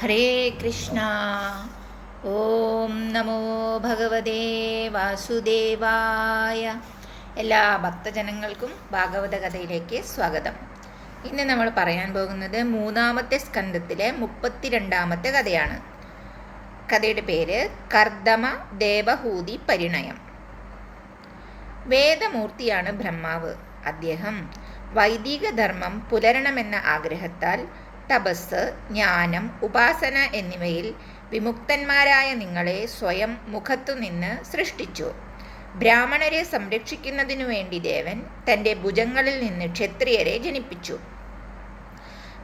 ഹരേ കൃഷ്ണ. ഓം നമോ ഭഗവതേ വാസുദേവായ. എല്ലാ ഭക്തജനങ്ങൾക്കും ഭാഗവത കഥയിലേക്ക് സ്വാഗതം. ഇന്ന് നമ്മൾ പറയാൻ പോകുന്നത് മൂന്നാമത്തെ സ്കന്ധത്തിലെ 32ാമത്തെ കഥയാണ്. കഥയുടെ പേര് കർദമ ദേവഹൂതി പരിണയം. വേദമൂർത്തിയാണ് ബ്രഹ്മാവ്. അദ്ദേഹം വൈദിക ധർമ്മം പുലരണമെന്ന ആഗ്രഹത്താൽ തപസ്, ജ്ഞാനം, ഉപാസന എന്നിവയിൽ വിമുക്തന്മാരായ നിങ്ങളെ സ്വയം മുഖത്തുനിന്ന് സൃഷ്ടിച്ചു. ബ്രാഹ്മണരെ സംരക്ഷിക്കുന്നതിനു വേണ്ടി ദേവൻ തൻ്റെ ഭുജങ്ങളിൽ നിന്ന് ക്ഷത്രിയരെ ജനിപ്പിച്ചു.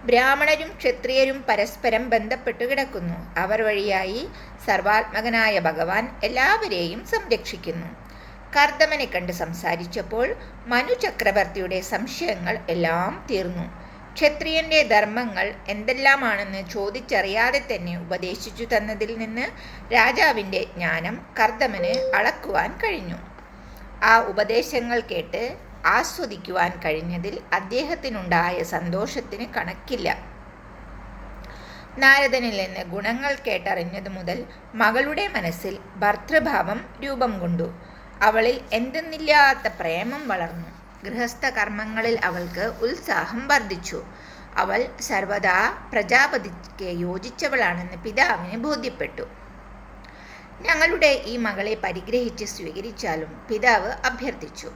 ബ്രാഹ്മണരും ക്ഷത്രിയരും പരസ്പരം ബന്ധപ്പെട്ടു കിടക്കുന്നു. അവർ വഴിയായി സർവാത്മകനായ ഭഗവാൻ എല്ലാവരെയും സംരക്ഷിക്കുന്നു. കർദമനെ കണ്ട് സംസാരിച്ചപ്പോൾ മനു ചക്രവർത്തിയുടെ സംശയങ്ങൾ എല്ലാം തീർന്നു. ക്ഷത്രിയന്റെ ധർമ്മങ്ങൾ എന്തെല്ലാമാണെന്ന് ചോദിച്ചറിയാതെ തന്നെ ഉപദേശിച്ചു തന്നതിൽ നിന്ന് രാജാവിൻ്റെ ജ്ഞാനം കർദമന് അളക്കുവാൻ കഴിഞ്ഞു. ആ ഉപദേശങ്ങൾ കേട്ട് ആസ്വദിക്കുവാൻ കഴിഞ്ഞതിൽ അദ്ദേഹത്തിനുണ്ടായ സന്തോഷത്തിന് കണക്കില്ല. നാരദനിൽ നിന്ന് ഗുണങ്ങൾ കേട്ടറിഞ്ഞതു മുതൽ മകളുടെ മനസ്സിൽ ഭർതൃഭാവം രൂപം കൊണ്ടു. അവളിൽ എന്തെന്നില്ലാത്ത പ്രേമം വളർന്നു. ഗൃഹസ്ഥ കർമ്മങ്ങളിൽ അവൾക്ക് ഉത്സാഹം വർദ്ധിച്ചു. അവൾ സർവദാ പ്രജാപതിക്ക് യോജിച്ചവളാണെന്ന് പിതാവിന് ബോധ്യപ്പെട്ടു. ഞങ്ങളുടെ ഈ മകളെ പരിഗ്രഹിച്ച് സ്വീകരിച്ചാലും പിതാവ് അഭ്യർത്ഥിച്ചു.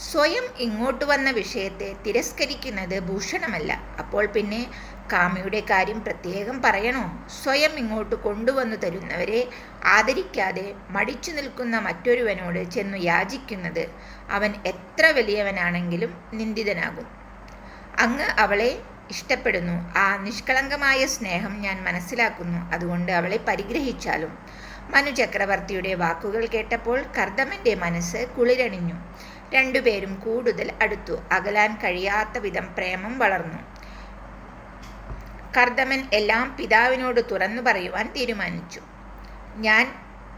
സ്വയം ഇങ്ങോട്ട് വന്ന വിഷയത്തെ തിരസ്കരിക്കുന്നത് ഭൂഷണമല്ല. അപ്പോൾ പിന്നെ കാമിയുടെ കാര്യം പ്രത്യേകം പറയണോ? സ്വയം ഇങ്ങോട്ട് കൊണ്ടുവന്നു തരുന്നവരെ ആദരിക്കാതെ മടിച്ചു നിൽക്കുന്ന മറ്റൊരുവനോട് ചെന്നു യാചിക്കുന്നത് അവൻ എത്ര വലിയവനാണെങ്കിലും നിന്ദിതനാകും. അങ്ങ് അവളെ ഇഷ്ടപ്പെടുന്നു. ആ നിഷ്കളങ്കമായ സ്നേഹം ഞാൻ മനസ്സിലാക്കുന്നു. അതുകൊണ്ട് അവളെ പരിഗ്രഹിച്ചാലും. മനു ചക്രവർത്തിയുടെ വാക്കുകൾ കേട്ടപ്പോൾ കർദമന്റെ മനസ്സ് കുളിരണിഞ്ഞു. രണ്ടുപേരും കൂടുതൽ അടുത്തു. അകലാൻ കഴിയാത്ത വിധം പ്രേമം വളർന്നു. കർദമൻ എല്ലാം പിതാവിനോട് തുറന്നു പറയുവാൻ തീരുമാനിച്ചു. ഞാൻ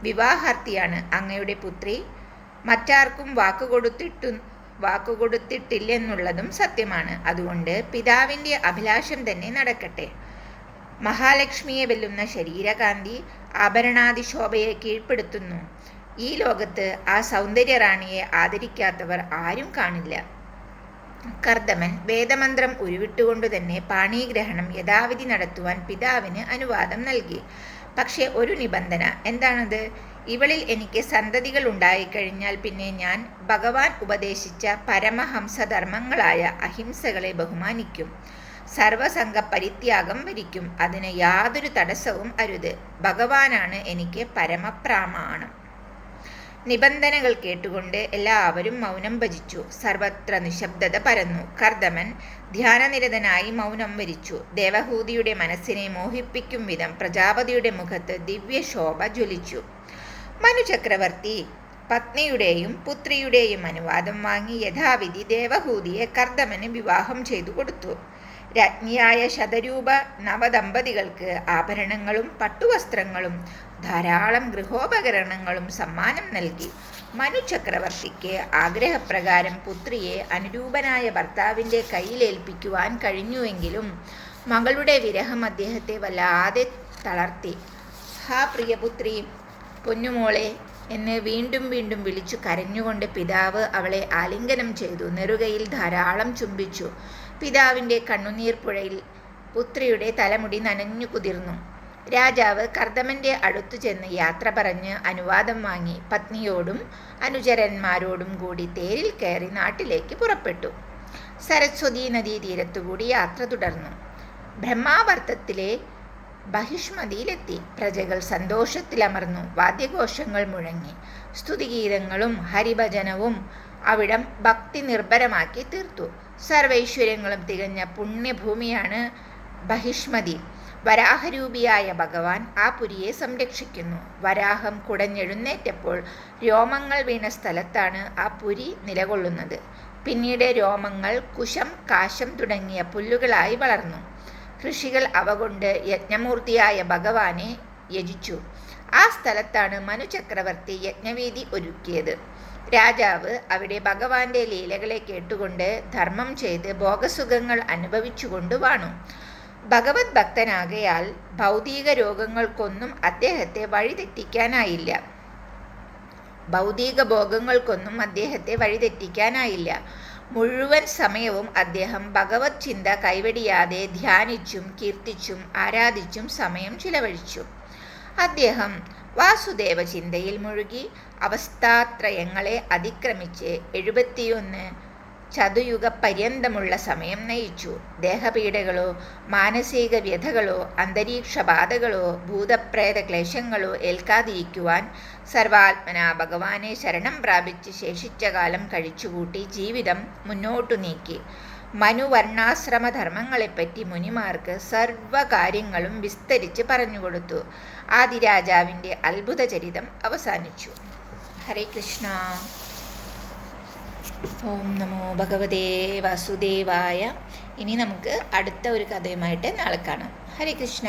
വിവാഹാർത്ഥിയാണ്. അങ്ങയുടെ പുത്രി മറ്റാർക്കും വാക്കുകൊടുത്തിട്ടില്ലെന്നുള്ളതും സത്യമാണ്. അതുകൊണ്ട് പിതാവിൻ്റെ അഭിലാഷം തന്നെ നടക്കട്ടെ. മഹാലക്ഷ്മിയെ വെല്ലുന്ന ശരീരകാന്തി ആഭരണാതിശോഭയെ കീഴ്പ്പെടുത്തുന്നു. ഈ ലോകത്ത് ആ സൗന്ദര്യറാണിയെ ആദരിക്കാത്തവർ ആരും കാണില്ല. കർദമൻ വേദമന്ത്രം ഉരുവിട്ടുകൊണ്ടു തന്നെ പാണീഗ്രഹണം യഥാവിധി നടത്തുവാൻ പിതാവിന് അനുവാദം നൽകി. പക്ഷേ ഒരു നിബന്ധന. എന്താണത്? ഇവളിൽ എനിക്ക് സന്തതികൾ ഉണ്ടായിക്കഴിഞ്ഞാൽ പിന്നെ ഞാൻ ഭഗവാൻ ഉപദേശിച്ച പരമഹംസധർമ്മങ്ങളായ അഹിംസകളെ ബഹുമാനിക്കും. സർവസംഘ പരിത്യാഗം വരിക്കും. അതിന് യാതൊരു തടസ്സവും അരുത്. ഭഗവാനാണ് എനിക്ക് പരമപ്രമാണം. നിബന്ധനകൾ കേട്ടുകൊണ്ട് എല്ലാവരും മൗനം ഭജിച്ചു. സർവത്ര നിശബ്ദത പരന്നു. കർദമൻ ധ്യാനനിരതനായി മൗനം വരിച്ചു. ദേവഹൂതിയുടെ മനസ്സിനെ മോഹിപ്പിക്കും വിധം പ്രജാപതിയുടെ മുഖത്ത് ദിവ്യശോഭ ജ്വലിച്ചു. മനു ചക്രവർത്തി പത്നിയുടെയും പുത്രിയുടെയും അനുവാദം വാങ്ങി യഥാവിധി ദേവഹൂതിയെ കർദമന് വിവാഹം ചെയ്തു കൊടുത്തു. രാജ്ഞിയായ ശതരൂപ നവദമ്പതികൾക്ക് ആഭരണങ്ങളും പട്ടുവസ്ത്രങ്ങളും ധാരാളം ഗൃഹോപകരണങ്ങളും സമ്മാനം നൽകി. മനു ചക്രവർത്തിക്ക് ആഗ്രഹപ്രകാരം പുത്രിയെ അനുരൂപനായ ഭർത്താവിൻ്റെ കയ്യിലേൽപ്പിക്കുവാൻ കഴിഞ്ഞുവെങ്കിലും മകളുടെ വിരഹം അദ്ദേഹത്തെ വല്ലാതെ തളർത്തി. ഹാ പ്രിയപുത്രി, പൊന്നുമോളെ എന്ന് വീണ്ടും വീണ്ടും വിളിച്ചു കരഞ്ഞുകൊണ്ട് പിതാവ് അവളെ ആലിംഗനം ചെയ്തു. നെറുകയിൽ ധാരാളം ചുംബിച്ചു. പിതാവിൻ്റെ കണ്ണുനീർ പുഴയിൽ പുത്രിയുടെ തലമുടി നനഞ്ഞു കുതിർന്നു. രാജാവ് കർദമന്റെ അടുത്തു ചെന്ന് യാത്ര പറഞ്ഞ് അനുവാദം വാങ്ങി പത്നിയോടും അനുചരന്മാരോടും കൂടി തേരിൽ കയറി നാട്ടിലേക്ക് പുറപ്പെട്ടു. സരസ്വതീ നദീതീരത്തുകൂടി യാത്ര തുടർന്നു. ബ്രഹ്മാവർത്തത്തിലെ ബഹിഷ്മതിയിലെത്തി. പ്രജകൾ സന്തോഷത്തിലമർന്നു. വാദ്യഘോഷങ്ങൾ മുഴങ്ങി. സ്തുതിഗീതങ്ങളും ഹരിഭജനവും അവിടം ഭക്തി നിർഭരമാക്കി തീർത്തു. സർവൈശ്വര്യങ്ങളും തികഞ്ഞ പുണ്യഭൂമിയാണ് ബഹിഷ്മതി. വരാഹരൂപിയായ ഭഗവാൻ ആ പുരിയെ സംരക്ഷിക്കുന്നു. വരാഹം കുടഞ്ഞെഴുന്നേറ്റപ്പോൾ രോമങ്ങൾ വീണ സ്ഥലത്താണ് ആ പുരി നിലകൊള്ളുന്നത്. പിന്നീട് രോമങ്ങൾ കുശം, കാശം തുടങ്ങിയ പുല്ലുകളായി വളർന്നു. ഋഷികൾ അവ കൊണ്ട് യജ്ഞമൂർത്തിയായ ഭഗവാനെ യജിച്ചു. ആ സ്ഥലത്താണ് മനു ചക്രവർത്തി യജ്ഞവേദി ഒരുക്കിയത്. രാജാവ് അവിടെ ഭഗവാന്റെ ലീലകളെ കേട്ടുകൊണ്ട് ധർമ്മം ചെയ്ത് ഭോഗസുഖങ്ങൾ അനുഭവിച്ചുകൊണ്ട് വാണു. ഭഗവത് ഭക്തനാകയാൽ ഭൗതിക രോഗങ്ങൾക്കൊന്നും അദ്ദേഹത്തെ വഴിതെറ്റിക്കാനായില്ല. ഭൗതിക ഭോഗങ്ങൾക്കൊന്നും അദ്ദേഹത്തെ വഴിതെറ്റിക്കാനായില്ല. മുഴുവൻ സമയവും അദ്ദേഹം ഭഗവത് ചിന്ത കൈവെടിയാതെ ധ്യാനിച്ചും കീർത്തിച്ചും ആരാധിച്ചും സമയം ചിലവഴിച്ചു. അദ്ദേഹം വാസുദേവ ചിന്തയിൽ മുഴുകി അവസ്ഥാത്രയങ്ങളെ അതിക്രമിച്ച് 71 ചതുയുഗ പര്യന്തമുള്ള സമയം നയിച്ചു. ദേഹപീഡകളോ മാനസിക വ്യഥകളോ അന്തരീക്ഷബാധകളോ ഭൂതപ്രേത ക്ലേശങ്ങളോ ഏൽക്കാതിരിക്കുവാൻ സർവാത്മനാ ഭഗവാനെ ശരണം പ്രാപിച്ച് ശേഷിച്ച കാലം കഴിച്ചുകൂട്ടി ജീവിതം മുന്നോട്ടു നീക്കി. മനുവർണ്ണാശ്രമധർമ്മങ്ങളെപ്പറ്റി മുനിമാർക്ക് സർവകാര്യങ്ങളും വിസ്തരിച്ച് പറഞ്ഞുകൊടുത്തു. ആദിരാജാവിൻ്റെ അത്ഭുതചരിതം അവസാനിച്ചു. ഹരേ കൃഷ്ണ. ഓം നമോ ഭഗവതേ വാസുദേവായ. ഇനി നമുക്ക് അടുത്ത ഒരു കഥയുമായിട്ട് നാളെ കാണാം. ഹരേ കൃഷ്ണ.